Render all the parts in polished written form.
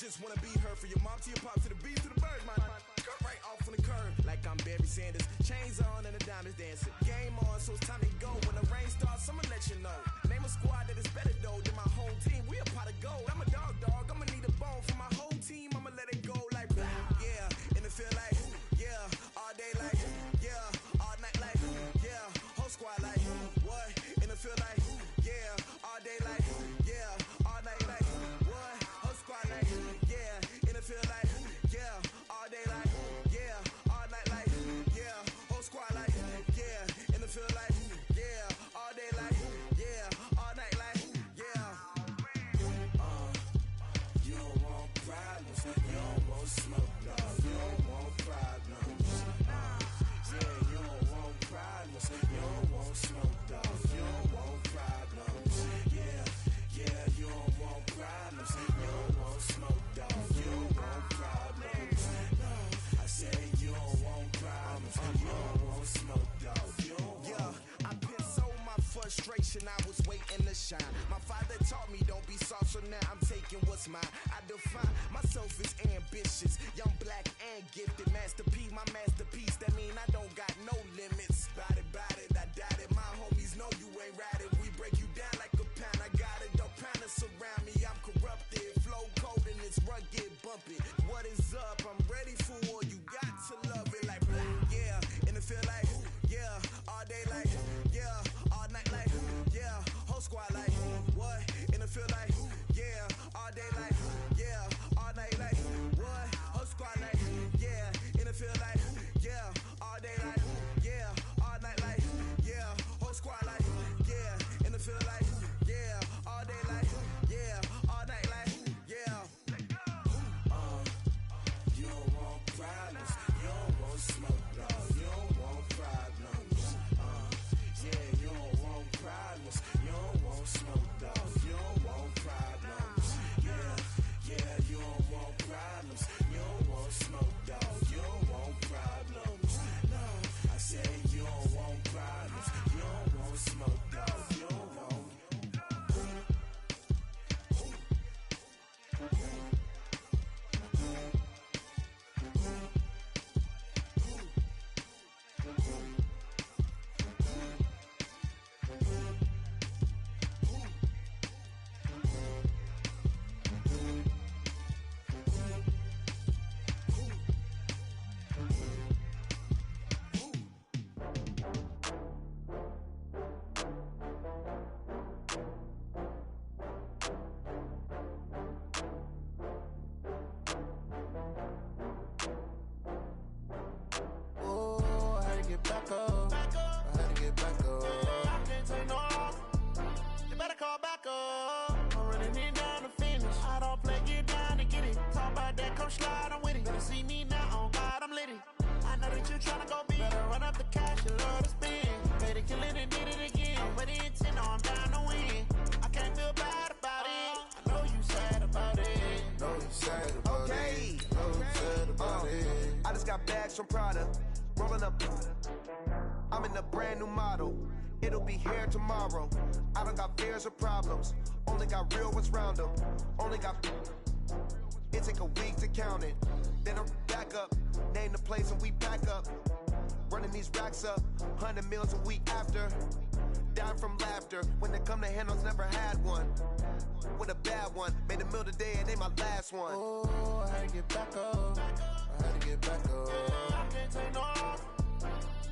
just wanna be her. For your mom to your pop to the beat to the birds, my cut right off on the curb. Like I'm Barry Sanders, chains on and the diamonds dancing. Game on, so it's time to go. When the rain starts, I'ma let you know. Name a squad that is better though than my whole team. We a pot of gold. I'm a dog, I'ma need a bone for my whole team. I'ma let it go like blah. Yeah, and it feel like yeah, all day like yeah, all night like yeah, whole squad like what? And it feel like yeah, all day like yeah, all night like what? Whole squad like yeah, and it feel like yeah, all day like yeah, all night like yeah, whole squad like yeah, and it feel like yeah, all day like yeah, all night like yeah. You don't want problems, you don't want smoke, dog. You don't want problems. Yeah, you don't want problems, you don't want smoke, dog. You don't want problems. Yeah, you don't want problems, you don't want smoke, dog. You don't want problems. No, I said you don't want problems, you don't want smoke, dog. You don't want. Yeah, I been so my frustration, I was waiting to shine. My father taught me don't be soft, so now I'm taking what's mine. I define myself as ambitious, young, black, and gifted. Master P, my masterpiece. That mean I don't got no limits. Bout it, I doubt it. My homies know you ain't ratted. We break you down like a pound. I got it, don't pound to surround me. I'm corrupted, flow cold and it's rugged, bumpy. What is up? I'm ready for war. You got to love it like blah. Yeah, and it feel like yeah, all day like yeah, all night like yeah, whole squad like what? And it feel like yeah, all day like yeah, all night like what? Whole squad like yeah, and it feel like yeah, all day like yeah, all night like yeah, whole squad like yeah, and it feel like yeah, all day like yeah, all night like yeah. You don't want problems, you don't want smoke, dog. You don't want problems. Yeah, you don't want problems, you don't want smoke, dog. You don't want problems. Yeah, you don't want problems, you don't want smoke, dog. You don't want problems. No, I said you don't want problems, you don't want smoke, dog. You don't want. Oh, I had to get back up. I had to get back up. I can't take no off. You better call back up. I'm running it down to finish. I don't play, get down to get it. Talk about that, come slide, I'm with it. Better see me now, on God, I'm lit it. I know that you tryna go big. Better run up the cash, you love to spend. Better kill it and did it again. I'm with the intent, no, I'm down to win. I can't feel bad about it. I know you sad about it. Know you sad about Okay. it. Know you sad about it. I just got bags from Prada, rolling up. I'm in a brand new model. It'll be here tomorrow. I don't got fears or problems. Only got real ones round them. Only got. It take a week to count it. Then I'm back up. Name the place and we pack up. Running these racks up. 100 meals a week after. Down from laughter. When they come to handles, never had one. With a bad one. Made a meal today and ain't my last one. Oh, I had to get back up. I had to get back up. I can't take no off.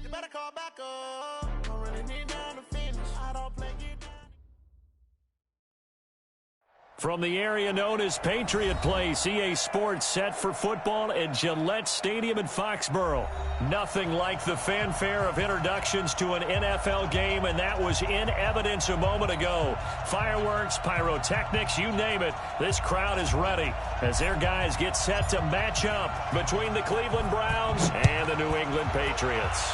You better call back up. I'm running it down to finish. I don't play, get down. From the area known as Patriot Place, EA Sports set for football at Gillette Stadium in Foxborough. Nothing like the fanfare of introductions to an NFL game, and that was in evidence a moment ago. Fireworks, pyrotechnics, you name it, this crowd is ready as their guys get set to match up between the Cleveland Browns and the New England Patriots.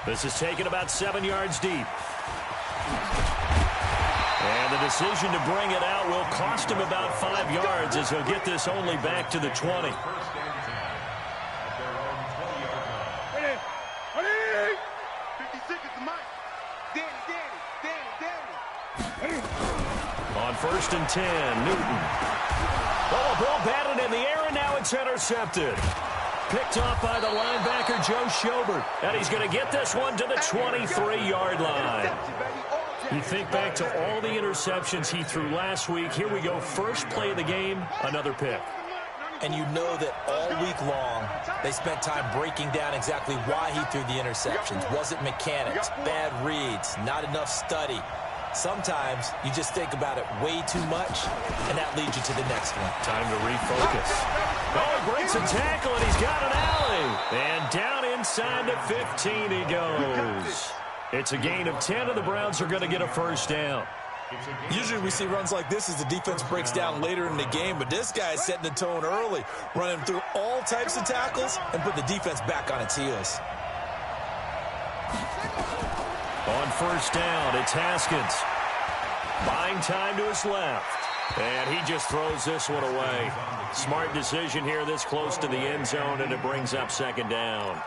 This is taken about 7 yards deep. And the decision to bring it out will cost him about 5 yards as he'll get this only back to the 20. On 1st and 10, Newton. Oh, a ball batted in the air, and now it's intercepted. Picked off by the linebacker, Joe Schobert. And he's going to get this one to the 23-yard line. You think back to all the interceptions he threw last week. Here we go, first play of the game, another pick. And you know that all week long, they spent time breaking down exactly why he threw the interceptions. Was it mechanics, bad reads, not enough study? Sometimes you just think about it way too much, and that leads you to the next one. Time to refocus. Oh, he breaks a tackle, and he's got an alley. And down inside the 15 he goes. It's a gain of 10, and the Browns are going to get a first down. Usually we see runs like this as the defense breaks down later in the game, but this guy is setting the tone early, running through all types of tackles and put the defense back on its heels. On first down, it's Haskins. Buying time to his left. And he just throws this one away. Smart decision here this close to the end zone, and it brings up second down.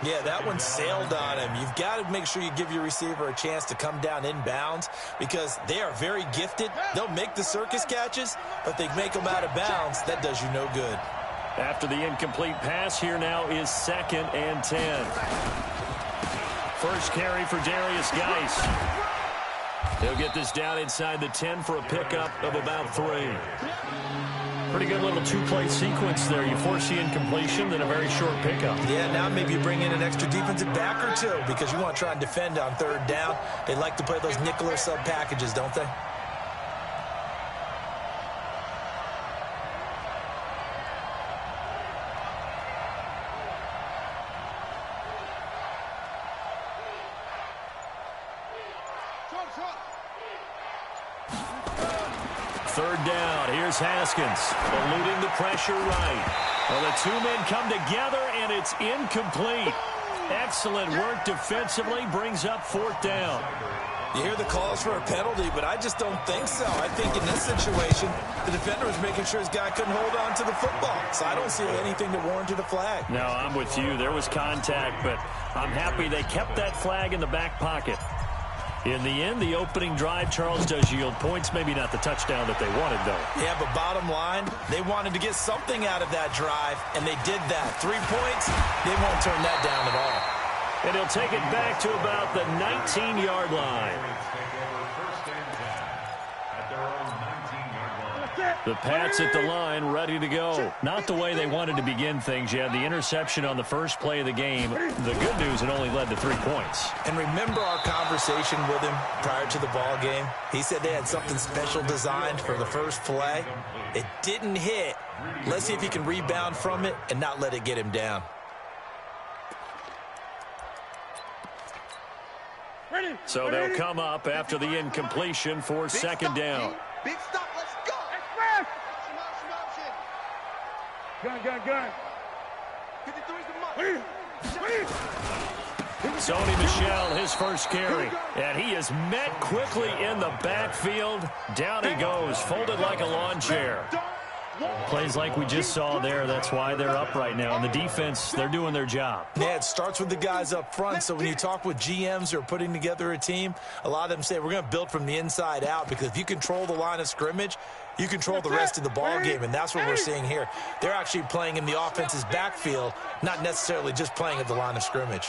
Yeah, that one sailed on him. You've got to make sure you give your receiver a chance to come down inbounds because they are very gifted. They'll make the circus catches, but they make them out of bounds. That does you no good. After the incomplete pass, here now is 2nd and 10. First carry for Darius Geis. He'll get this down inside the 10 for a pickup of about 3. Pretty good little two-play sequence there. You force the incompletion, then a very short pickup. Yeah, now maybe you bring in an extra defensive back or two because you want to try and defend on 3rd down. They like to play those nickel or sub packages, don't they? Third down, here's Haskins, eluding the pressure right. Well, the two men come together, and it's incomplete. Excellent work defensively, brings up 4th down. You hear the calls for a penalty, but I just don't think so. I think in this situation, the defender was making sure his guy couldn't hold on to the football. So I don't see anything that warranted a flag. No, I'm with you. There was contact, but I'm happy they kept that flag in the back pocket. In the end, the opening drive, Charles, does yield points. Maybe not the touchdown that they wanted, though. Yeah, but bottom line, they wanted to get something out of that drive, and they did that. 3 points, they won't turn that down at all. And he'll take it back to about the 19-yard line. The Pats at the line, ready to go. Not the way they wanted to begin things. You had the interception on the first play of the game. The good news, it only led to 3 points. And remember our conversation with him prior to the ball game? He said they had something special designed for the first play. It didn't hit. Let's see if he can rebound from it and not let it get him down. So they'll come up after the incompletion for 2nd down. Big stop, let's go. Gun. 53's the money. Sony Michel, his first carry. And he is met quickly in the backfield. Down he goes, folded like a lawn chair. Plays like we just saw there. That's why they're up right now. And the defense, they're doing their job. Yeah, it starts with the guys up front. So when you talk with GMs who are putting together a team, a lot of them say we're going to build from the inside out because if you control the line of scrimmage, you control the rest of the ball game, and that's what we're seeing here. They're actually playing in the offense's backfield, not necessarily just playing at the line of scrimmage.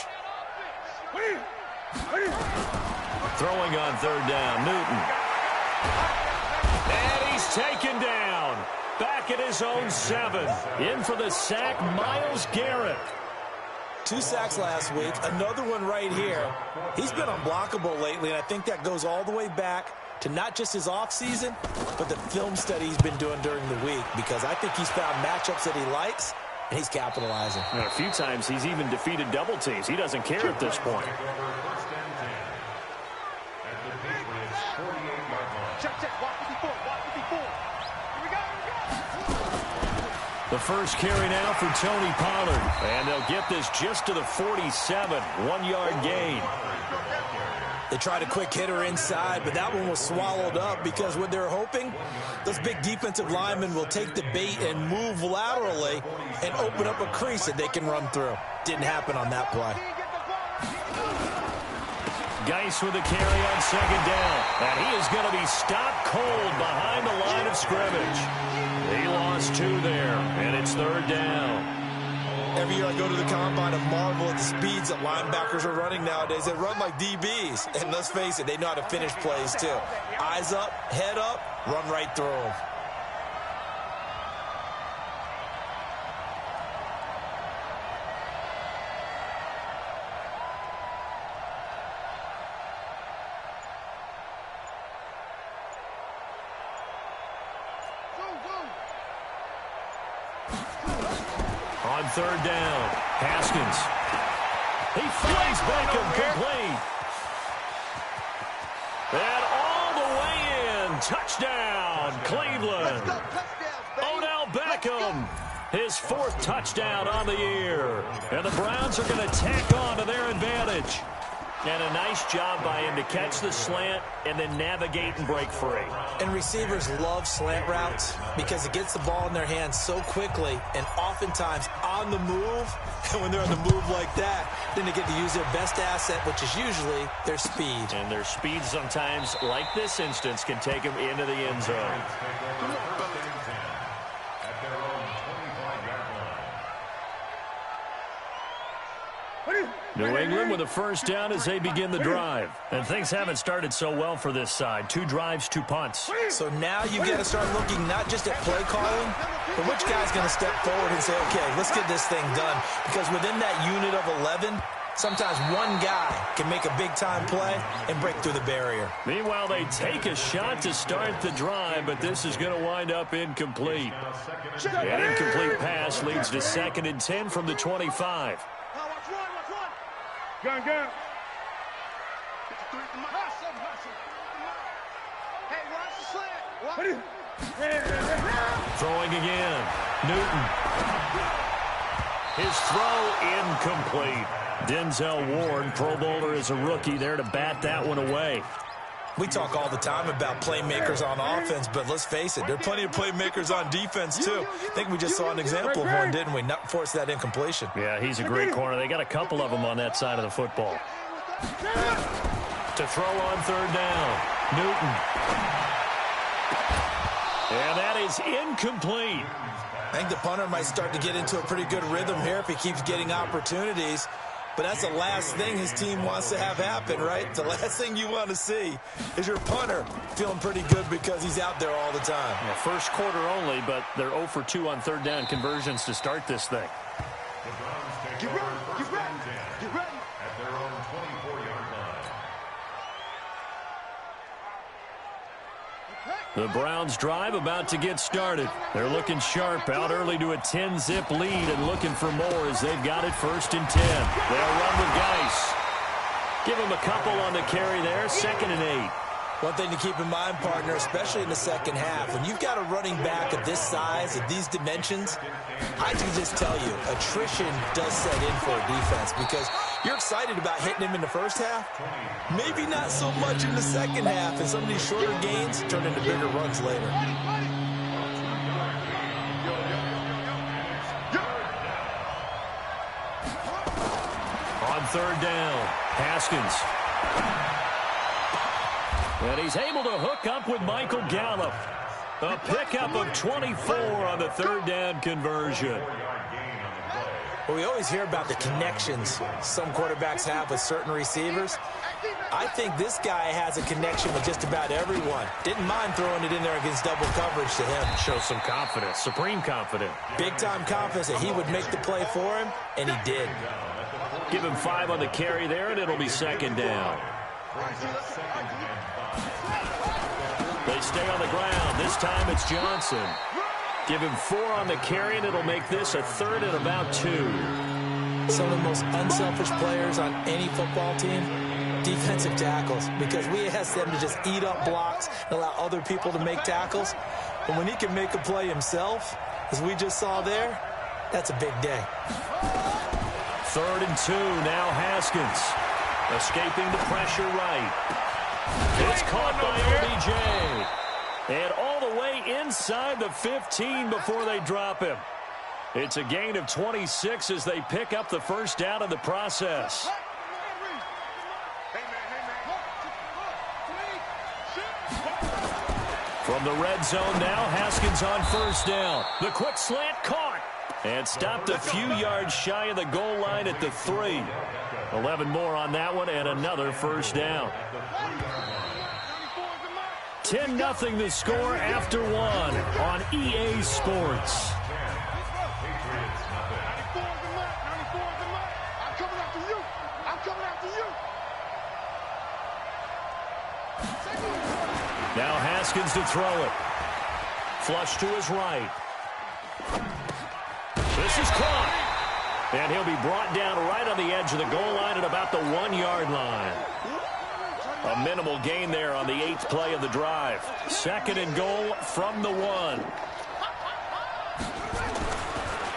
Throwing on 3rd down, Newton. And he's taken down. Back at his own 7. In for the sack, Myles Garrett. 2 sacks last week, another one right here. He's been unblockable lately, and I think that goes all the way back to not just his offseason, but the film study he's been doing during the week, because I think he's found matchups that he likes, and he's capitalizing. And a few times he's even defeated double teams. He doesn't care at this point. The first carry now for Tony Pollard. And they'll get this just to the 47. 1-yard gain. They tried a quick hitter inside, but that one was swallowed up because what they're hoping, those big defensive linemen will take the bait and move laterally and open up a crease that they can run through. Didn't happen on that play. Geis with the carry on second down. And he is going to be stopped cold behind the line of scrimmage. He lost 2 there, and it's third down. Every year I go to the combine and marvel at the speeds that linebackers are running nowadays. They run like DBs. And let's face it, they know how to finish plays too. Eyes up, head up, run right through them. On third down, Haskins. He finds Beckham complete. And all the way in. Touchdown, Cleveland. Odell Beckham, his 4th touchdown on the year. And the Browns are going to tack on to their advantage. And a nice job by him to catch the slant and then navigate and break free. And receivers love slant routes because it gets the ball in their hands so quickly and oftentimes on the move. And when they're on the move like that, then they get to use their best asset, which is usually their speed. And their speed sometimes, like this instance, can take them into the end zone. New England with a first down as they begin the drive. And things haven't started so well for this side. 2 drives, 2 punts. So now you got to start looking not just at play calling, but which guy's going to step forward and say, okay, let's get this thing done. Because within that unit of 11, sometimes one guy can make a big-time play and break through the barrier. Meanwhile, they take a shot to start the drive, but this is going to wind up incomplete. An incomplete pass leads to 2nd and 10 from the 25. Gun. Hey, watch the slant. Throwing again. Newton. His throw incomplete. Denzel Ward, Pro Bowler as a rookie, there to bat that one away. We talk all the time about playmakers on offense, but let's face it, there are plenty of playmakers on defense, too. I think we just saw an example of one, didn't we? Not force that incompletion. Yeah, he's a great corner. They got a couple of them on that side of the football. To throw on third down, Newton. And that is incomplete. I think the punter might start to get into a pretty good rhythm here if he keeps getting opportunities. But that's the last thing his team wants to have happen, right? The last thing you want to see is your punter feeling pretty good because he's out there all the time. Yeah, first quarter only, but they're 0 for 2 on third down conversions to start this thing. Get ready. At their own 24-yard line. The Browns drive about to get started. They're looking sharp, out early to a 10-zip lead and looking for more as they've got it 1st and 10. They'll run with Geis. Give him a couple on the carry there, 2nd and 8. One thing to keep in mind, partner, especially in the second half, when you've got a running back of this size, of these dimensions, I can just tell you, attrition does set in for a defense because you're excited about hitting him in the first half. Maybe not so much in the second half, and some of these shorter gains turn into bigger runs later. On third down, Haskins. And he's able to hook up with Michael Gallup. A pickup of 24 on the third down conversion. Well, we always hear about the connections some quarterbacks have with certain receivers. I think this guy has a connection with just about everyone. Didn't mind throwing it in there against double coverage to him. Shows some confidence, supreme confidence. Big-time confidence that he would make the play for him, and he did. Give him 5 on the carry there, and it'll be 2nd down. They stay on the ground. This time it's Johnson. Give him 4 on the carry, and it'll make this a 3rd and about 2. Some of the most unselfish players on any football team, defensive tackles, because we ask them to just eat up blocks and allow other people to make tackles. But when he can make a play himself, as we just saw there, that's a big day. 3rd and 2, now Haskins. Escaping the pressure right. It's caught by OBJ. And all the way inside the 15 before they drop him. It's a gain of 26 as they pick up the first down in the process. From the red zone now, Haskins on first down. The quick slant caught. And stopped a few yards shy of the goal line at the 3. 11 more on that one and another first down. 10-0 the score after 1 on EA Sports. Now Haskins to throw it. Flush to his right. This is caught. And he'll be brought down right on the edge of the goal line at about the 1-yard line. A minimal gain there on the 8th play of the drive. 2nd and goal from the 1.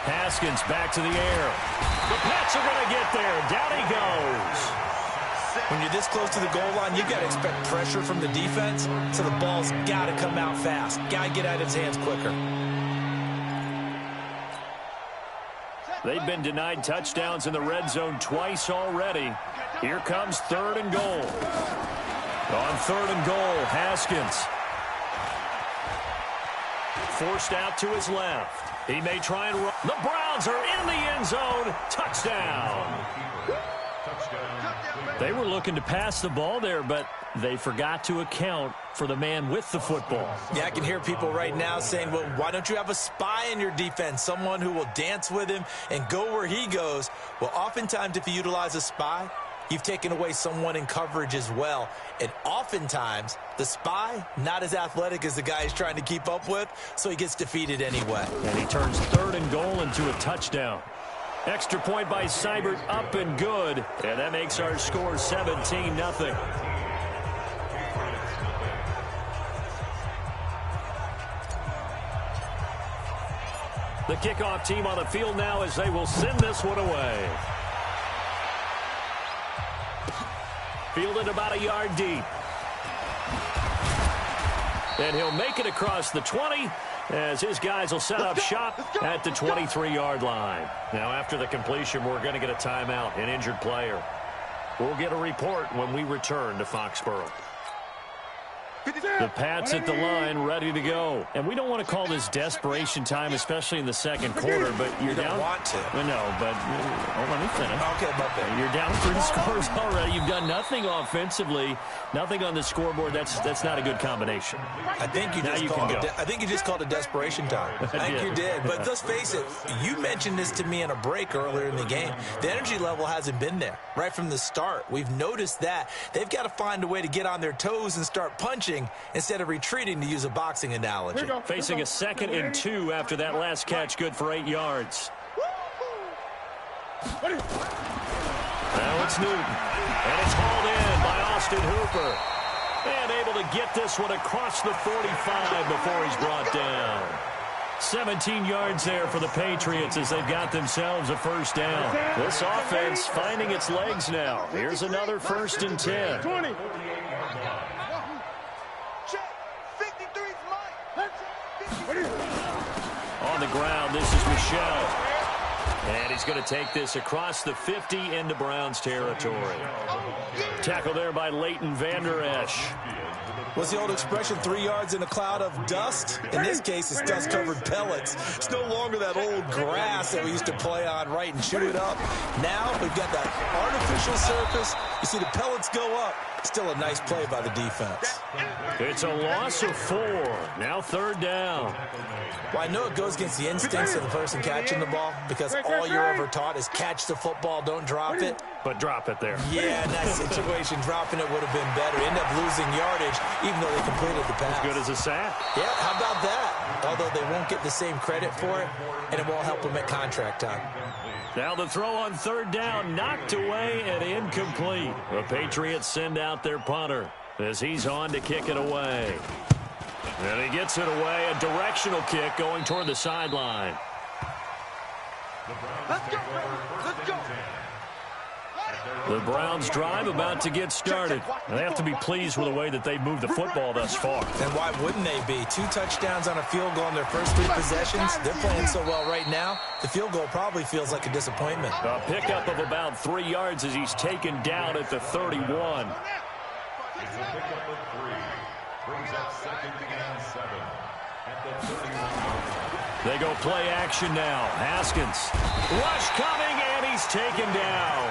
Haskins back to the air. The Pats are going to get there. Down he goes. When you're this close to the goal line, you've got to expect pressure from the defense, so the ball's got to come out fast. Got to get out of his hands quicker. They've been denied touchdowns in the red zone twice already. Here comes 3rd and goal. On 3rd and goal, Haskins. Forced out to his left. He may try and run. The Browns are in the end zone. Touchdown. They were looking to pass the ball there, but they forgot to account for the man with the football. Yeah, I can hear people right now saying, well, why don't you have a spy in your defense, someone who will dance with him and go where he goes? Well, oftentimes if you utilize a spy, you've taken away someone in coverage as well. And oftentimes, the spy, not as athletic as the guy he's trying to keep up with, so he gets defeated anyway. And he turns 3rd and goal into a touchdown. Extra point by Seibert, up and good. And that makes our score 17-0. The kickoff team on the field now as they will send this one away. Fielded about a yard deep. And he'll make it across the 20 as his guys will set up shop at the 23-yard line. Now, after the completion, we're going to get a timeout, an injured player. We'll get a report when we return to Foxborough. The Pats at the line, ready to go. And we don't want to call this desperation time, especially in the second quarter, but you're down. You don't want to. No, but let me finish. Okay, but you're down 3 scores already. You've done nothing offensively, nothing on the scoreboard. That's not a good combination. I think you just called it desperation time. I think you did. But let's face it, you mentioned this to me in a break earlier in the game. The energy level hasn't been there right from the start. We've noticed that. They've got to find a way to get on their toes and start punching instead of retreating, to use a boxing analogy. Facing a 2nd and 2 after that last catch, good for 8 yards. Now it's Newton. And it's hauled in by Austin Hooper. And able to get this one across the 45 before he's brought down. 17 yards there for the Patriots as they've got themselves a first down. This offense finding its legs now. Here's another 1st and 10. 20. On the ground, this is Michel. And he's going to take this across the 50 into Browns territory. Tackle there by Leighton Vander Esch. What's the old expression, 3 yards in a cloud of dust? In this case, it's dust-covered pellets. It's no longer that old grass that we used to play on, right, and chew it up. Now we've got that artificial surface. You see the pellets go up. Still a nice play by the defense. It's a loss of 4. Now 3rd down. Well, I know it goes against the instincts of the person catching the ball, because all you're ever taught is catch the football, don't drop it. But drop it there. Yeah, in that situation, dropping it would have been better. End up losing yardage, even though they completed the pass. As good as a sack. Yeah, how about that? Although they won't get the same credit for it, and it won't help them at contract time. Now the throw on 3rd down, knocked away and incomplete. The Patriots send out their punter as he's on to kick it away. And he gets it away, a directional kick going toward the sideline. Let's go, let's go. The Browns drive about to get started. They have to be pleased with the way that they've moved the football thus far. And why wouldn't they be? 2 touchdowns on a field goal in their first 3 possessions. They're playing so well right now, the field goal probably feels like a disappointment. A pickup of about 3 yards as he's taken down at the 31. Brings up second and 7 at the 31-yard line. They go play action now. Haskins. Rush coming, and he's taken down.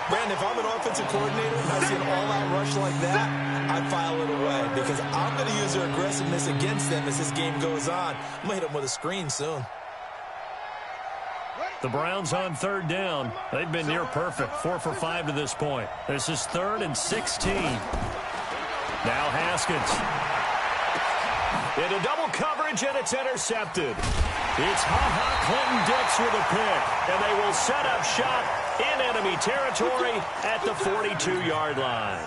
Brandon, if I'm an offensive coordinator and I see an all-out rush like that, I file it away because I'm going to use their aggressiveness against them as this game goes on. I'm going to hit them with a screen soon. The Browns on third down. They've been near perfect, 4 for 5 to this point. This is 3rd and 16. Now Haskins. Into double coverage, and it's intercepted. It's Clinton Dix with a pick, and they will set up shop in enemy territory at the 42-yard line.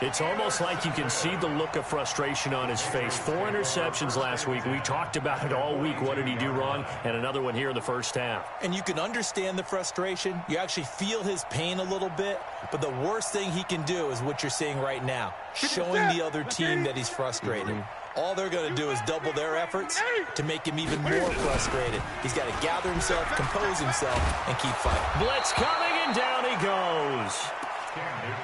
It's almost like you can see the look of frustration on his face. 4 interceptions last week. We talked about it all week. What did he do wrong? And another one here in the first half. And you can understand the frustration. You actually feel his pain a little bit. But the worst thing he can do is what you're seeing right now, showing the other team that he's frustrated. All they're going to do is double their efforts to make him even more frustrated. He's got to gather himself, compose himself, and keep fighting. Blitz coming, and down he goes.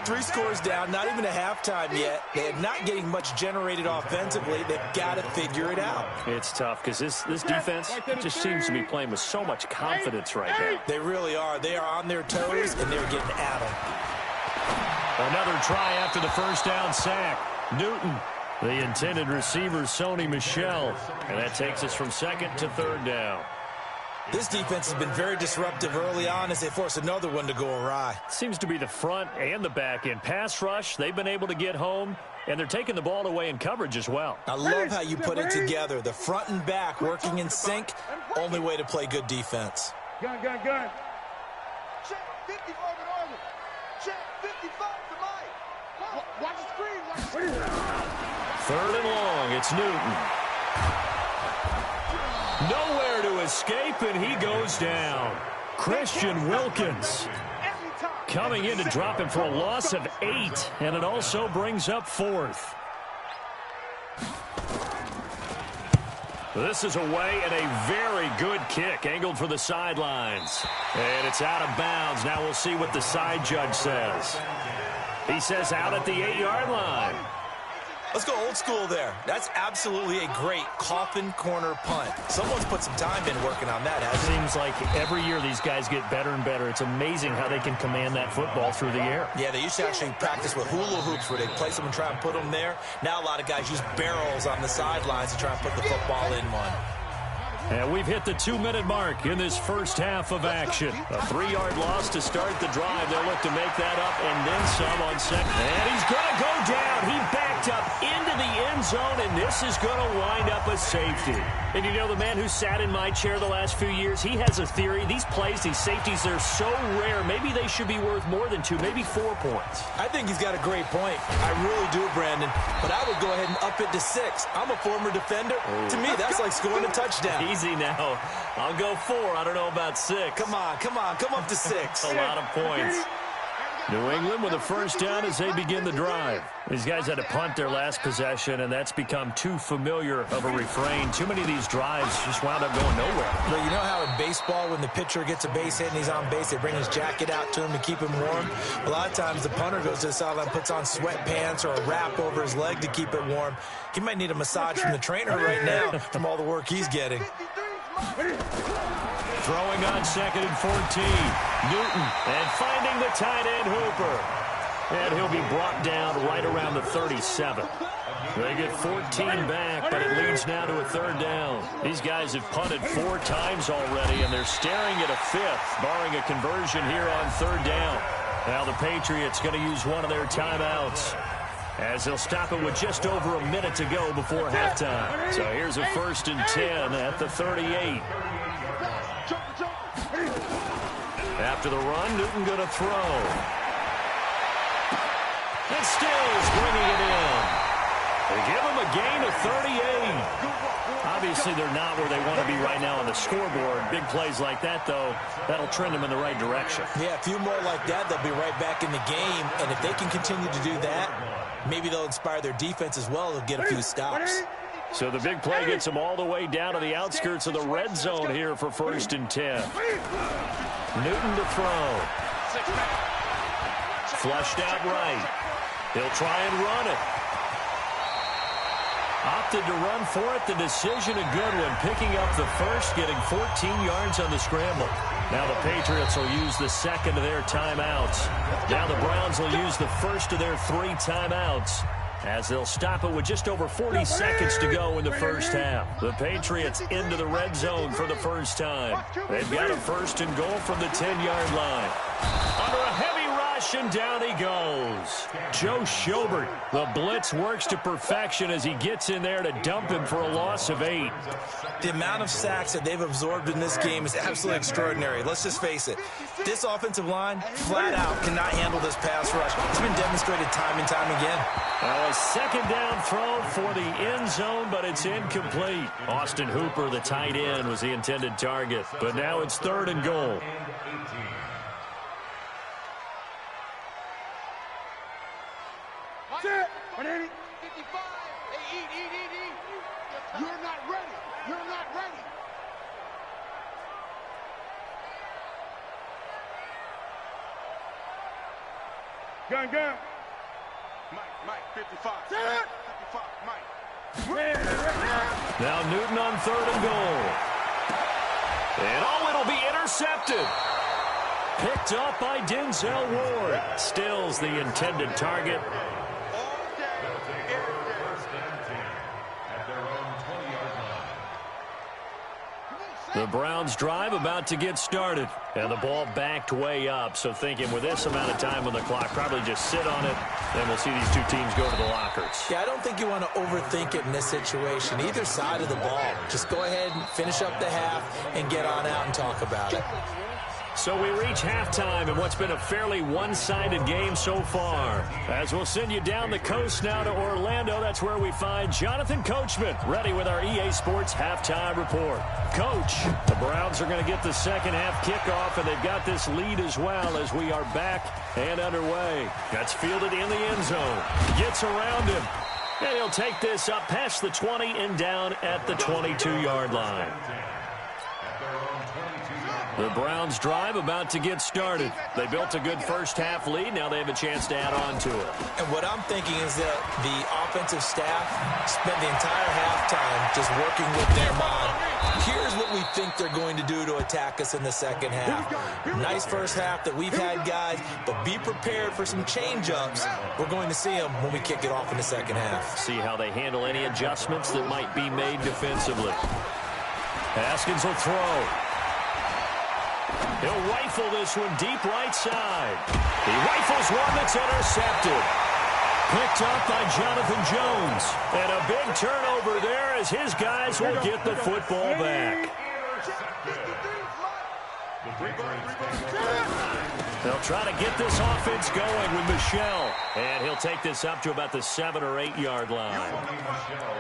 3 scores down, not even a halftime yet. They're not getting much generated offensively. They've got to figure it out. It's tough because this defense just seems to be playing with so much confidence right now. They really are. They are on their toes, and they're getting at them. Another try after the first down sack. Newton, the intended receiver, Sony Michel. And that takes us from 2nd to 3rd down. This defense has been very disruptive early on as they force another one to go awry. Seems to be the front and the back end. Pass rush, they've been able to get home, and they're taking the ball away in coverage as well. I love how you put it together. The front and back working in sync, only way to play good defense. Gun. Check 55 and Arlen. Check 55 to Mike. Watch the screen. 3rd and long, it's Newton. Nowhere to escape, and he goes down. Christian Wilkins coming in to drop him for a loss of 8, and it also brings up 4th. This is away, and a very good kick angled for the sidelines. And it's out of bounds. Now we'll see what the side judge says. He says out at the 8-yard line. Let's go old school there. That's absolutely a great coffin corner punt. Someone's put some time in working on that, hasn't Seems like every year these guys get better and better. It's amazing how they can command that football through the air. Yeah, they used to actually practice with hula hoops where they place them and try and put them there. Now a lot of guys use barrels on the sidelines to try and put the football in one. And we've hit the 2-minute mark in this first half of action. A 3-yard loss to start the drive. They'll look to make that up and then some on second. And he's going to go down. He backed up into the end zone, and this is going to wind up a safety. And you know, the man who sat in my chair the last few years, he has a theory. These plays, these safeties, they're so rare. Maybe they should be worth more than 2, maybe 4 points. I think he's got a great point. I really do, Brandon. But I would go ahead and up it to 6. I'm a former defender. To me, that's like scoring a touchdown. Easy now. I'll go 4. I don't know about 6. Come on. Come up to 6. A lot of points. New England with a first down as they begin the drive. These guys had to punt their last possession, and that's become too familiar of a refrain. Too many of these drives just wound up going nowhere. But you know how in baseball, when the pitcher gets a base hit and he's on base, they bring his jacket out to him to keep him warm? A lot of times the punter goes to the sideline, puts on sweatpants or a wrap over his leg to keep it warm. He might need a massage from the trainer right now from all the work he's getting. Throwing on 2nd and 14. Newton, and finding the tight end Hooper. And he'll be brought down right around the 37. They get 14 back, but it leads now to a 3rd down. These guys have punted 4 times already, and they're staring at a 5th, barring a conversion here on 3rd down. Now the Patriots going to use one of their timeouts, as they'll stop it with just over a minute to go before halftime. So here's a 1st and 10 at the 38. After the run, Newton going to throw. And Stills bringing it in. They give him a gain of 38. Obviously, they're not where they want to be right now on the scoreboard. Big plays like that, though, that'll trend them in the right direction. Yeah, a few more like that, they'll be right back in the game. And if they can continue to do that, maybe they'll inspire their defense as well. They'll get a few stops. So the big play gets them all the way down to the outskirts of the red zone here for 1st and 10. Newton to throw. Flushed out right. He'll try and run it. opted to run for it. The decision a good one, picking up the first, getting 14 yards on the scramble. Now the Patriots will use the second of their timeouts. Now the Browns will use the first of their 3 timeouts, as they'll stop it with just over 40 seconds to go in the first half. The Patriots into the red zone for the first time. They've got a first and goal from the 10-yard line. Under a heavy rush, and down he goes. Joe Schobert, the blitz works to perfection as he gets in there to dump him for a loss of 8. The amount of sacks that they've absorbed in this game is absolutely extraordinary. Let's just face it. This offensive line, flat out, cannot handle this pass rush. It's been demonstrated time and time again. Now a second down throw for the end zone, but it's incomplete. Austin Hooper, the tight end, was the intended target. But now it's 3rd and goal. That's it. 55. Hey, eat. You're not ready. You're not ready. Gun. Mike, 55. 55, Mike. Now Newton on 3rd and goal. And it'll be intercepted. Picked up by Denzel Ward. Stills the intended target. The Browns drive about to get started. And the ball backed way up. So thinking with this amount of time on the clock, probably just sit on it. Then we'll see these two teams go to the lockers. Yeah, I don't think you want to overthink it in this situation. Either side of the ball. Just go ahead and finish up the half and get on out and talk about it. So we reach halftime in what's been a fairly one-sided game so far. As we'll send you down the coast now to Orlando, that's where we find Jonathan Coachman, ready with our EA Sports halftime report. Coach, the Browns are going to get the second half kickoff, and they've got this lead as well as we are back and underway. That's fielded in the end zone. Gets around him. And he'll take this up past the 20 and down at the 22-yard line. The Browns drive about to get started. They built a good first half lead. Now they have a chance to add on to it. And what I'm thinking is that the offensive staff spent the entire halftime just working with their mind. Here's what we think they're going to do to attack us in the second half. Nice first half that we've had, guys, but be prepared for some change-ups. We're going to see them when we kick it off in the second half. See how they handle any adjustments that might be made defensively. Haskins will throw. He'll rifle this one deep right side. He rifles one that's intercepted. Picked up by Jonathan Jones. And a big turnover there as his guys will get the football back. They'll try to get this offense going with Michel. And he'll take this up to about the 7 or 8 yard line.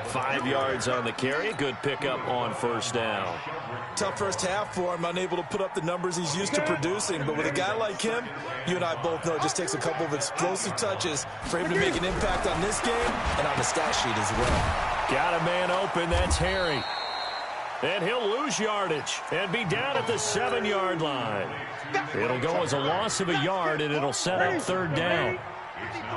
5 yards on the carry. Good pickup on first down. Tough first half for him, unable to put up the numbers he's used to producing. But with a guy like him, you and I both know it just takes a couple of explosive touches for him to make an impact on this game and on the stat sheet as well. Got a man open. That's Harry. And he'll lose yardage and be down at the 7-yard line. It'll go as a loss of a yard, and it'll set up third down.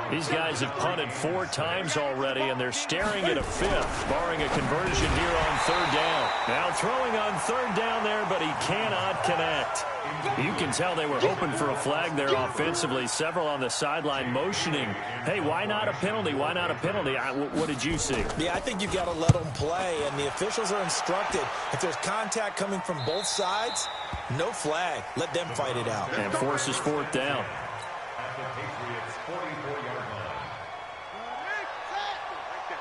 These guys have punted 4 times already, and they're staring at a 5th, barring a conversion here on third down. Now throwing on third down there, but he cannot connect. You can tell they were hoping for a flag there offensively. Several on the sideline motioning, hey, why not a penalty? Why not a penalty? What did you see? Yeah, I think you've got to let them play, and the officials are instructed. If there's contact coming from both sides, no flag. Let them fight it out. And forces fourth down. At the Patriots' 44-yard line.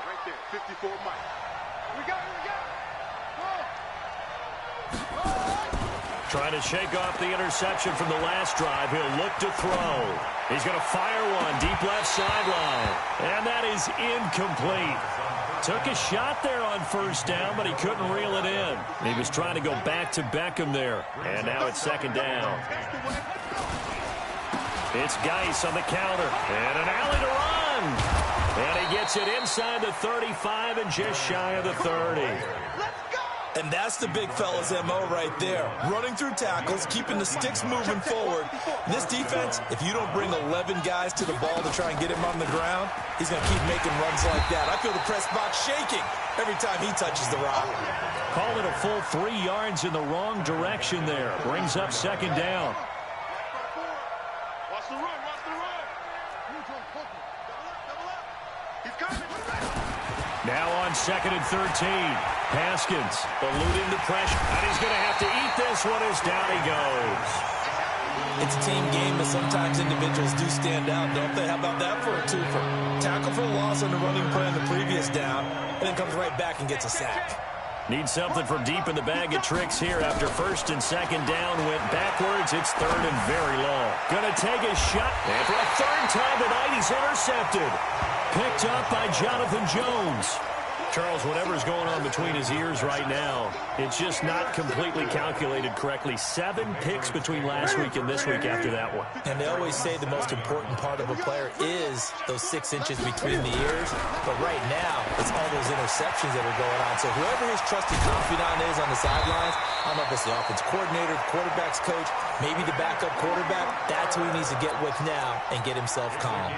Right there. 54 Mike. We got it. Trying to shake off the interception from the last drive. He'll look to throw. He's going to fire one deep left sideline. And that is incomplete. Took a shot there on first down, but he couldn't reel it in. He was trying to go back to Beckham there. And now it's second down. It's Geis on the counter. And an alley to run. And he gets it inside the 35 and just shy of the 30. Let's go! And that's the big fella's MO right there. Running through tackles, keeping the sticks moving forward. And this defense, if you don't bring 11 guys to the ball to try and get him on the ground, he's going to keep making runs like that. I feel the press box shaking every time he touches the rock. Call it a full 3 yards in the wrong direction there. Brings up second down. Watch the run, watch the run. He's coming. Now on 2nd and 13. Haskins eluding the pressure. And he's going to have to eat this one as down he goes. It's a team game, but sometimes individuals do stand out, don't they? How about that for a twofer? Tackle for a loss on the running play on the previous down, and then comes right back and gets a sack. Need something from deep in the bag of tricks here after 1st and 2nd down went backwards. It's 3rd and very long. Gonna take a shot. And for a 3rd time tonight, he's intercepted. Picked up by Jonathan Jones. Charles, whatever's going on between his ears right now, it's just not completely calculated correctly. 7 picks between last week and this week after that one. And they always say the most important part of a player is those 6 inches between the ears. But right now, it's all those interceptions that are going on. So whoever his trusted confidant is on the sidelines, I don't know if it's the offense coordinator, the quarterback's coach, maybe the backup quarterback, that's who he needs to get with now and get himself calm.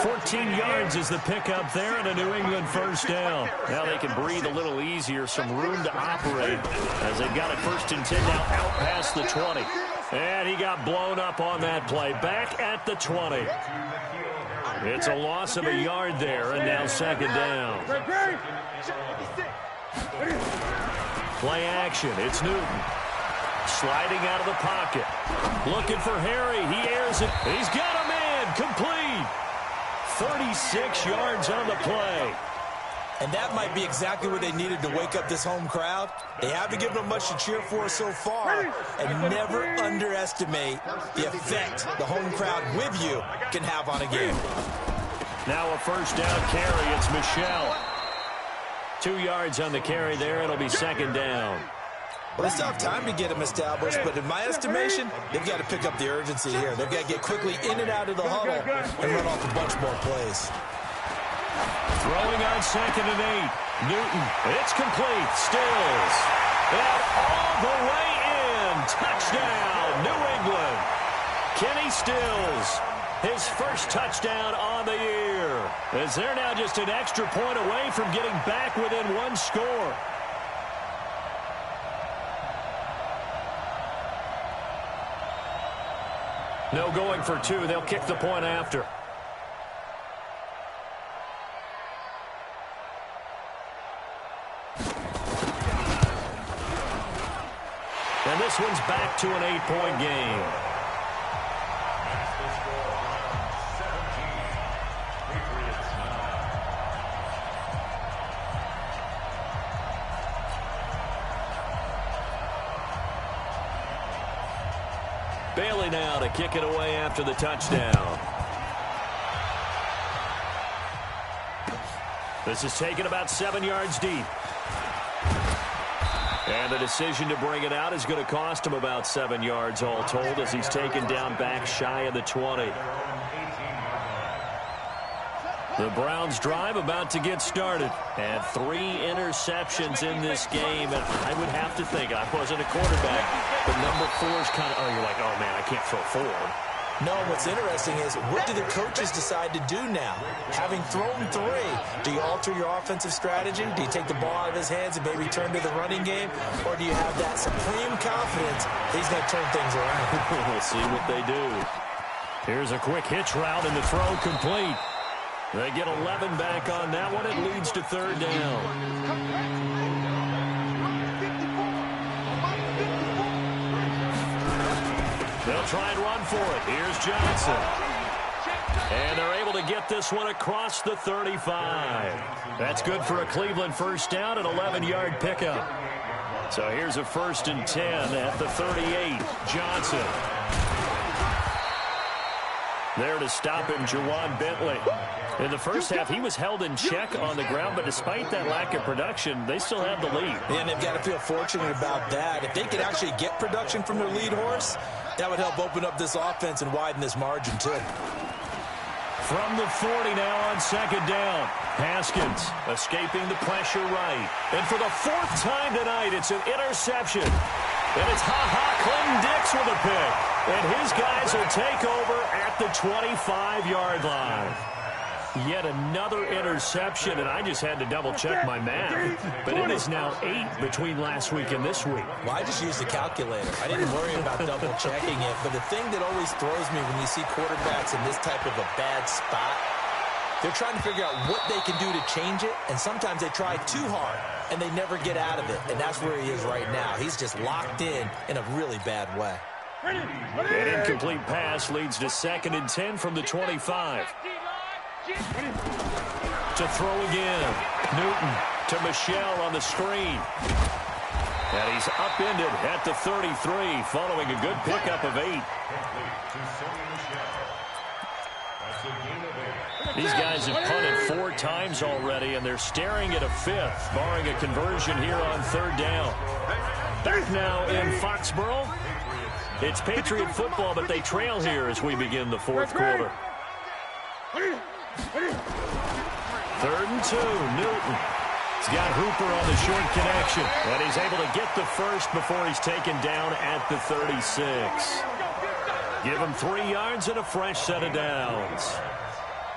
14 yards is the pickup there and a New England first down. Now they can breathe a little easier, some room to operate as they've got it 1st and 10 now out past the 20. And he got blown up on that play. Back at the 20. It's a loss of a yard there, and now 2nd down. Play action. It's Newton. Sliding out of the pocket. Looking for Harry. He airs it. He's got a man. Complete. 36 yards on the play. And that might be exactly what they needed to wake up this home crowd. They haven't given them much to cheer for so far. And never underestimate the effect the home crowd with you can have on a game. Now a 1st down carry. It's Michelle. 2 yards on the carry there. It'll be 2nd down. Well, they still have time to get them established, but in my estimation, they've got to pick up the urgency here. They've got to get quickly in and out of the huddle and run off a bunch more plays. Throwing on 2nd and 8. Newton. It's complete. Stills. And all the way in. Touchdown, New England. Kenny Stills. His first touchdown on the year. As they're now just an extra point away from getting back within 1 score. No going for 2. They'll kick the point after. And this one's back to an 8-point game. Bailey now to kick it away after the touchdown. This is taken about 7 yards deep. And the decision to bring it out is going to cost him about 7 yards all told as he's taken down back shy of the 20. The Browns drive about to get started. And 3 interceptions in this game. And I would have to think, I wasn't a quarterback, but number 4 is kind of, you're like, oh, man, I can't throw 4. No, what's interesting is what do the coaches decide to do now? Having thrown 3, do you alter your offensive strategy? Do you take the ball out of his hands and maybe turn to the running game? Or do you have that supreme confidence that he's going to turn things around? We'll see what they do. Here's a quick hitch route and the throw complete. They get 11 back on that one. It leads to 3rd down. They'll try and run for it. Here's Johnson. And they're able to get this one across the 35. That's good for a Cleveland first down, an 11-yard pickup. So here's a 1st and 10 at the 38. Johnson. There to stop him, Jawan Bentley. In the first half, he was held in check on the ground, but despite that lack of production, they still have the lead. And they've got to feel fortunate about that. If they could actually get production from their lead horse, that would help open up this offense and widen this margin, too. From the 40 now on second down. Haskins escaping the pressure right. And for the fourth time tonight, it's an interception. And it's Clinton Dix with a pick. And his guys will take over at the 25-yard line. Yet another interception, and I just had to double-check my math. But it is now 8 between last week and this week. Well, I just used the calculator. I didn't worry about double-checking it. But the thing that always throws me when you see quarterbacks in this type of a bad spot, they're trying to figure out what they can do to change it, and sometimes they try too hard, and they never get out of it. And that's where he is right now. He's just locked in a really bad way. An incomplete pass leads to 2nd and 10 from the 25. To throw again. Newton to Michelle on the screen. And he's upended at the 33 following a good pickup of 8. These guys have punted 4 times already, and they're staring at a 5th, barring a conversion here on 3rd down. Back now in Foxborough. It's Patriot football, but they trail here as we begin the 4th quarter. 3rd and 2, Newton. He's got Hooper on the short connection, and he's able to get the first before he's taken down at the 36. Give him 3 yards and a fresh set of downs.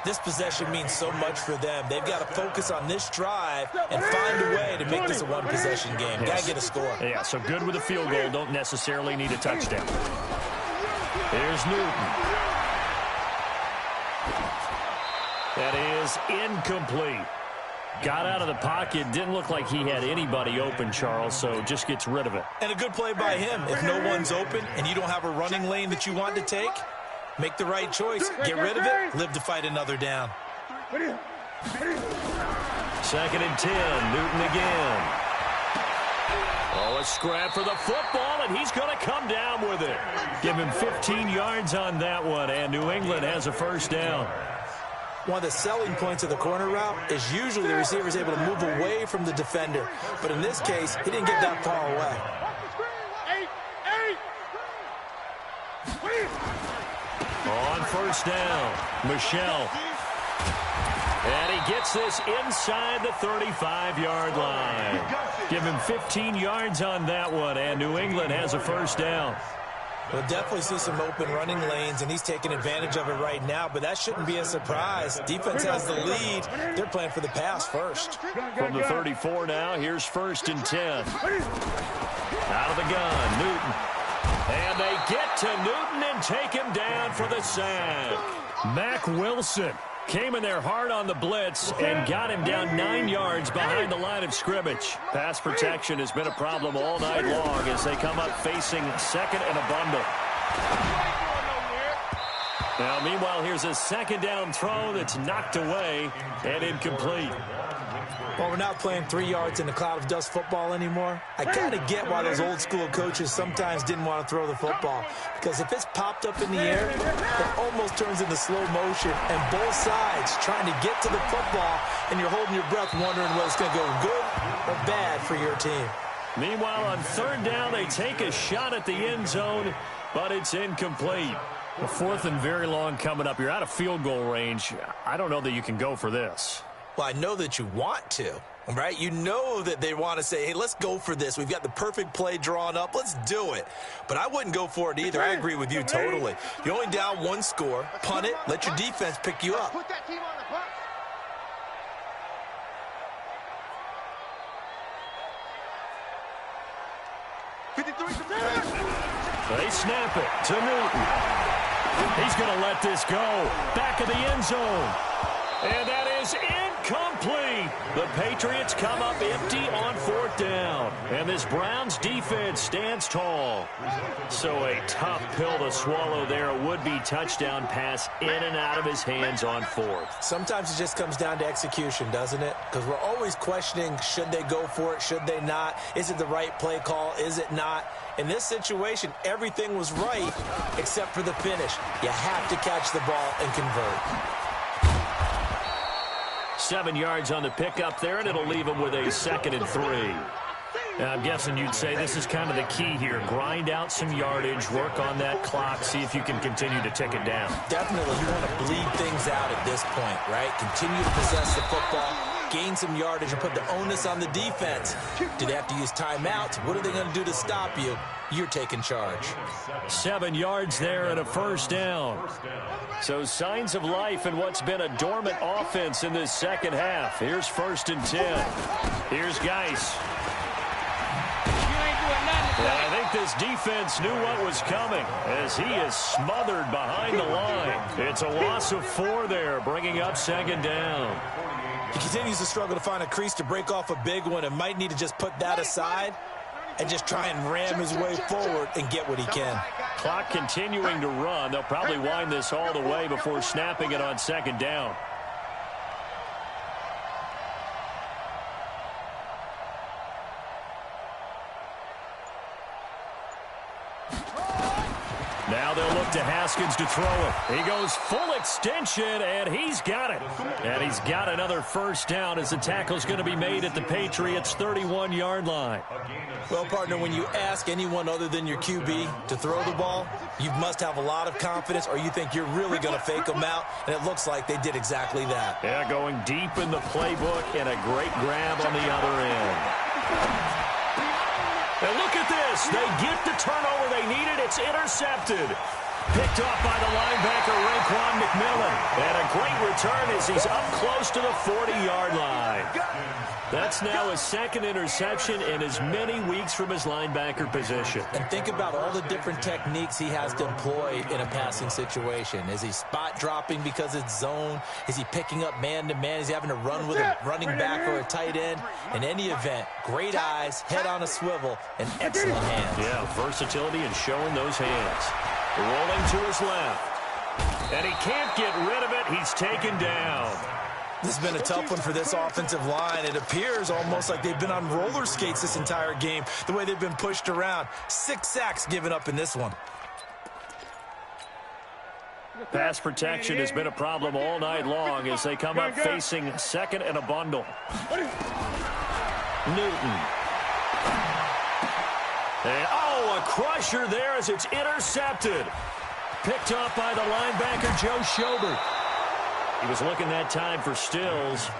This possession means so much for them. They've got to focus on this drive and find a way to make this a one-possession game. Got to get a score. Yeah, so good with a field goal. Don't necessarily need a touchdown. Here's Newton. That is incomplete. Got out of the pocket. Didn't look like he had anybody open, Charles, so just gets rid of it. And a good play by him. If no one's open and you don't have a running lane that you want to take, make the right choice. Get rid of it. Live to fight another down. 2nd and 10. Newton again. Oh, a scrap for the football, and he's going to come down with it. Give him 15 yards on that one, and New England has a first down. One of the selling points of the corner route is usually the receiver is able to move away from the defender. But in this case, he didn't get that far away. On first down, Michelle. And he gets this inside the 35-yard line. Give him 15 yards on that one, and New England has a first down. We'll definitely see some open running lanes, and he's taking advantage of it right now, but that shouldn't be a surprise. Defense has the lead. They're playing for the pass first. From the 34 now, here's 1st and 10. Out of the gun, Newton. And they get to Newton and take him down for the sack. Mack Wilson came in there hard on the blitz and got him down 9 yards behind the line of scrimmage. Pass protection has been a problem all night long as they come up facing 2nd and a bundle. Now, meanwhile, here's a 2nd down throw that's knocked away and incomplete. Well, we're not playing 3 yards in a cloud of dust football anymore. I kind of get why those old school coaches sometimes didn't want to throw the football. Because if it's popped up in the air, it almost turns into slow motion. And both sides trying to get to the football, and you're holding your breath wondering whether it's going to go good or bad for your team. Meanwhile, on 3rd down, they take a shot at the end zone, but it's incomplete. The 4th and very long coming up. You're out of field goal range. I don't know that you can go for this. Well, I know that you want to, right? You know that they want to say, hey, let's go for this. We've got the perfect play drawn up. Let's do it. But I wouldn't go for it either. I agree with you totally. You're only down 1 score. Punt it. Let your defense pick you up. Put that team on the bus. They snap it to Newton. He's going to let this go. Back of the end zone. And that is incomplete. The Patriots come up empty on 4th down. And this Browns defense stands tall. So a tough pill to swallow there. A would-be touchdown pass in and out of his hands on 4th. Sometimes it just comes down to execution, doesn't it? Because we're always questioning, should they go for it, should they not? Is it the right play call, is it not? In this situation, everything was right except for the finish. You have to catch the ball and convert. 7 yards on the pickup there, and it'll leave him with a 2nd and 3. I'm guessing you'd say this is kind of the key here. Grind out some yardage, work on that clock, see if you can continue to tick it down. Definitely, you want to bleed things out at this point, right? Continue to possess the football, gain some yardage, and put the onus on the defense. Do they have to use timeouts? What are they going to do to stop you? You're taking charge. 7 yards there and a first down. So signs of life in what's been a dormant offense in this second half. Here's 1st and 10. Here's Geis. And I think this defense knew what was coming as he is smothered behind the line. It's a loss of 4 there, bringing up 2nd down. He continues to struggle to find a crease to break off a big one and might need to just put that aside and just try and ram his way forward and get what he can. Clock continuing to run. They'll probably wind this all the way before snapping it on 2nd down. Now they'll look to Haskins to throw it. He goes full extension, and he's got it. And he's got another first down as the tackle's going to be made at the Patriots' 31-yard line. Well, partner, when you ask anyone other than your QB to throw the ball, you must have a lot of confidence or you think you're really going to fake them out, and it looks like they did exactly that. Yeah, going deep in the playbook and a great grab on the other end. And look at this. They get the turnover they needed. It's intercepted. Picked off by the linebacker, Raekwon McMillan. And a great return as he's up close to the 40-yard line. That's now his 2nd interception in as many weeks from his linebacker position. And think about all the different techniques he has to employ in a passing situation. Is he spot dropping because it's zone? Is he picking up man-to-man? Is he having to run with a running back or a tight end? In any event, great eyes, head on a swivel, and excellent hands. Yeah, versatility and showing those hands. Rolling to his left. And he can't get rid of it. He's taken down. This has been a tough one for this offensive line. It appears almost like they've been on roller skates this entire game, the way they've been pushed around. 6 sacks given up in this one. Pass protection has been a problem all night long as they come up facing 2nd and a bundle. Newton. And, a crusher there as it's intercepted. Picked off by the linebacker, Joe Schobert. He was looking that time for Stills.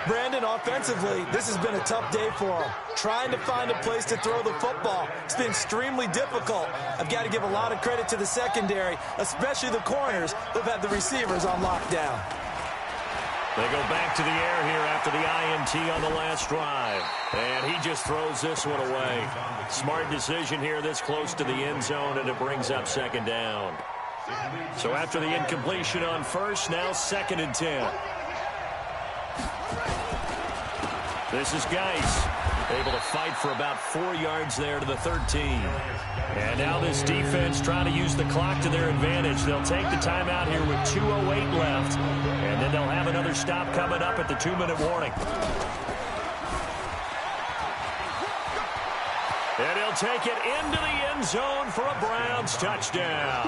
Brandon, offensively, this has been a tough day for him. Trying to find a place to throw the football. It's been extremely difficult. I've got to give a lot of credit to the secondary, especially the corners who've had the receivers on lockdown. They go back to the air here after the INT on the last drive. And he just throws this one away. Smart decision here this close to the end zone, and it brings up 2nd down. So after the incompletion on 1st, now 2nd and 10. This is Geis, able to fight for about 4 yards there to the 13. And now this defense trying to use the clock to their advantage. They'll take the timeout here with 2:08 left, and then they'll have another stop coming up at the 2-minute warning. And he'll take it into the end zone for a Browns touchdown.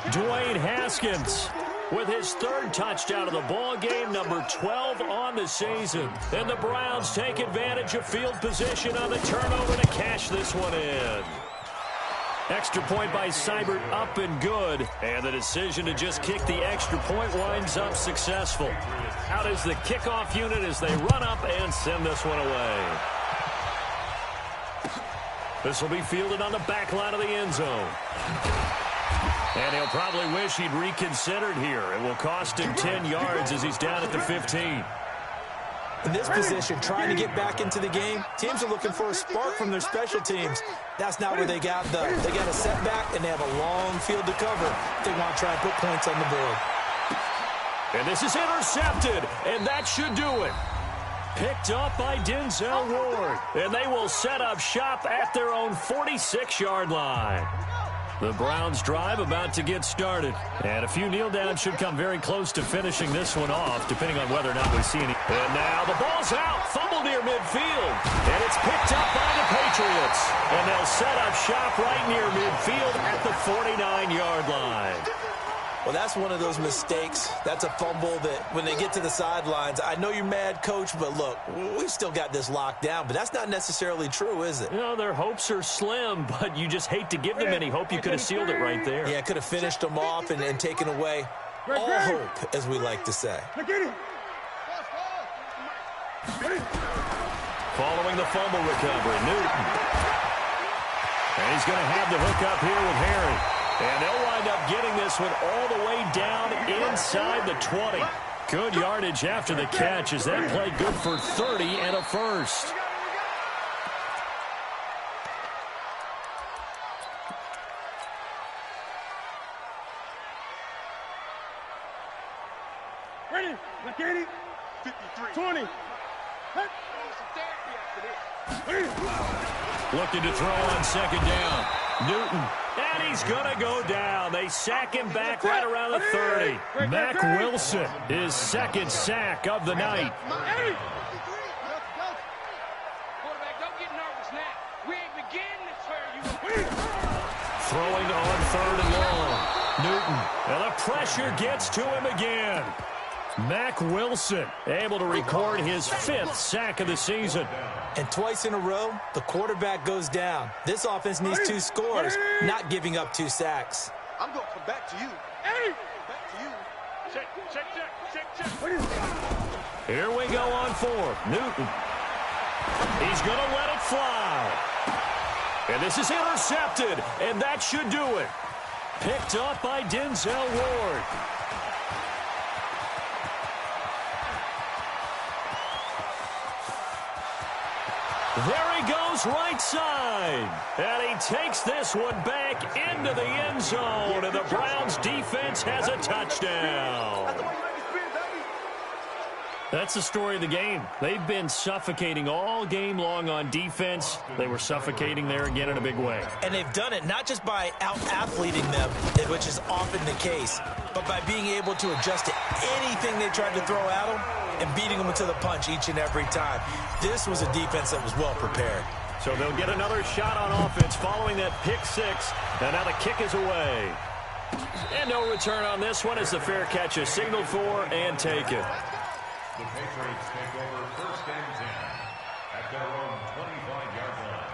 Dwayne Haskins with his 3rd touchdown of the ball game, number 12 on the season. And the Browns take advantage of field position on the turnover to cash this one in. Extra point by Seibert up and good. And the decision to just kick the extra point winds up successful. Out is the kickoff unit as they run up and send this one away. This will be fielded on the back line of the end zone. And he'll probably wish he'd reconsidered here. It will cost him 10 yards as he's down at the 15. In this position, trying to get back into the game, teams are looking for a spark from their special teams. That's not where they got a setback, and they have a long field to cover if they want to try and put points on the board. And this is intercepted, and that should do it. Picked up by Denzel Ward, and they will set up shop at their own 46-yard line. The Browns drive about to get started. And a few kneel downs should come very close to finishing this one off, depending on whether or not we see any. And now the ball's out. Fumble near midfield. And it's picked up by the Patriots. And they'll set up shop right near midfield at the 49-yard line. Well, that's one of those mistakes. That's a fumble that when they get to the sidelines, I know you're mad, Coach, but look, we've still got this locked down. But that's not necessarily true, is it? You know, their hopes are slim, but you just hate to give them any hope. You could have sealed it right there. Yeah, could have finished them off and taken away all hope, as we like to say. Following the fumble recovery, Newton. And he's going to have the hook up here with Harry. And they'll wind up getting this one all the way down inside the 20. Good yardage after the catch as that play good for 30 and a first. Ready? Look at it. 53. 20. Looking to throw on second down. Newton. And he's going to go down. They sack him back right around the 30. Mack Wilson, his second sack of the night. Quarterback, don't get nervous now. We ain't beginning to tear you. Throwing on third and long. Newton. And the pressure gets to him again. Mack Wilson able to record his 5th sack of the season. And twice in a row, the quarterback goes down. This offense needs 2 scores, not giving up 2 sacks. I'm going to come back to you. Back to you. Check. Here we go on 4th. Newton. He's going to let it fly. And this is intercepted, and that should do it. Picked up by Denzel Ward. There he goes right side. And he takes this one back into the end zone. And the Browns defense has a touchdown. That's the story of the game. They've been suffocating all game long on defense. They were suffocating there again in a big way. And they've done it not just by out-athleting them, which is often the case, but by being able to adjust to anything they tried to throw at them and beating them to the punch each and every time. This was a defense that was well prepared. So they'll get another shot on offense following that pick 6. And now the kick is away. And no return on this one as the fair catch is signaled for and taken. The Patriots take over 1st and 10 at their own 25-yard line.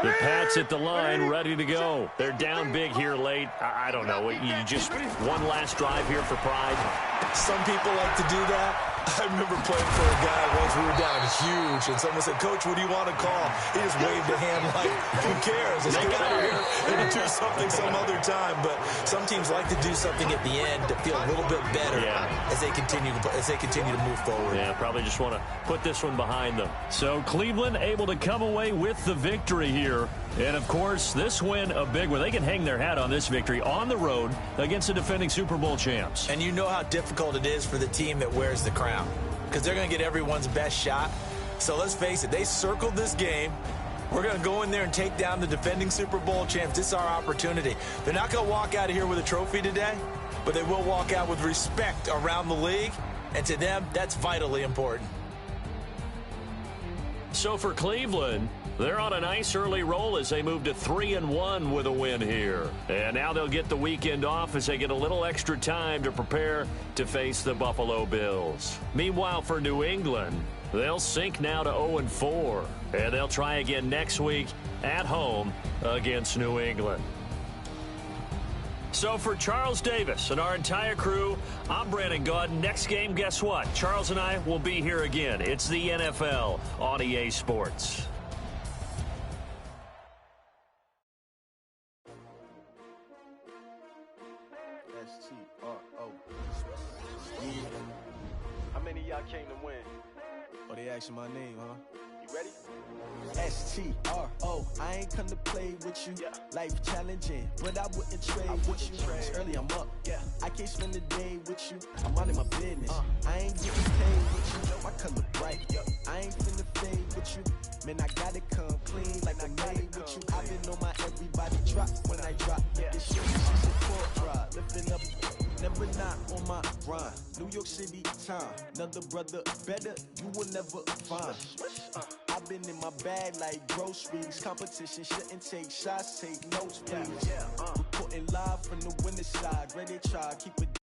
The Pats at the line, ready to go. They're down big here late. I don't know. You just one last drive here for pride. Some people like to do that. I remember playing for a guy once. We were down huge, and someone said, "Coach, what do you want to call?" He just waved a hand like, "Who cares? Let's get out of here and do something some other time." But some teams like to do something at the end to feel a little bit better as they continue to move forward. Yeah, probably just want to put this one behind them. So Cleveland able to come away with the victory here. And, of course, this win a big one. They can hang their hat on this victory on the road against the defending Super Bowl champs. And you know how difficult it is for the team that wears the crown because they're going to get everyone's best shot. So let's face it, they circled this game. We're going to go in there and take down the defending Super Bowl champs. This is our opportunity. They're not going to walk out of here with a trophy today, but they will walk out with respect around the league. And to them, that's vitally important. So for Cleveland, they're on a nice early roll as they move to 3-1 with a win here. And now they'll get the weekend off as they get a little extra time to prepare to face the Buffalo Bills. Meanwhile, for New England, they'll sink now to 0-4. And they'll try again next week at home against New England. So for Charles Davis and our entire crew, I'm Brandon Gaudin. Next game, guess what? Charles and I will be here again. It's the NFL on EA Sports. S-T-R-O. How many of y'all came to win? Oh, they asking my name, huh? You ready? S-T-R-O. I ain't come to play with you. Life challenging, but I wouldn't trade with you. It's early, I'm up. I can't spend the day with you. I'm out of my business. I ain't getting paid with you. My color bright. I ain't finna fade with you. Man, I gotta come clean like I made with you. I've been on my everybody drop when I drop. This shit is a support drop. Lifting up, never not on my grind. New York City time. Another brother better, you will never find. I've been in my bag like groceries. Competition shouldn't take shots, take notes, please. Reporting live from the winter side. Ready to try, keep it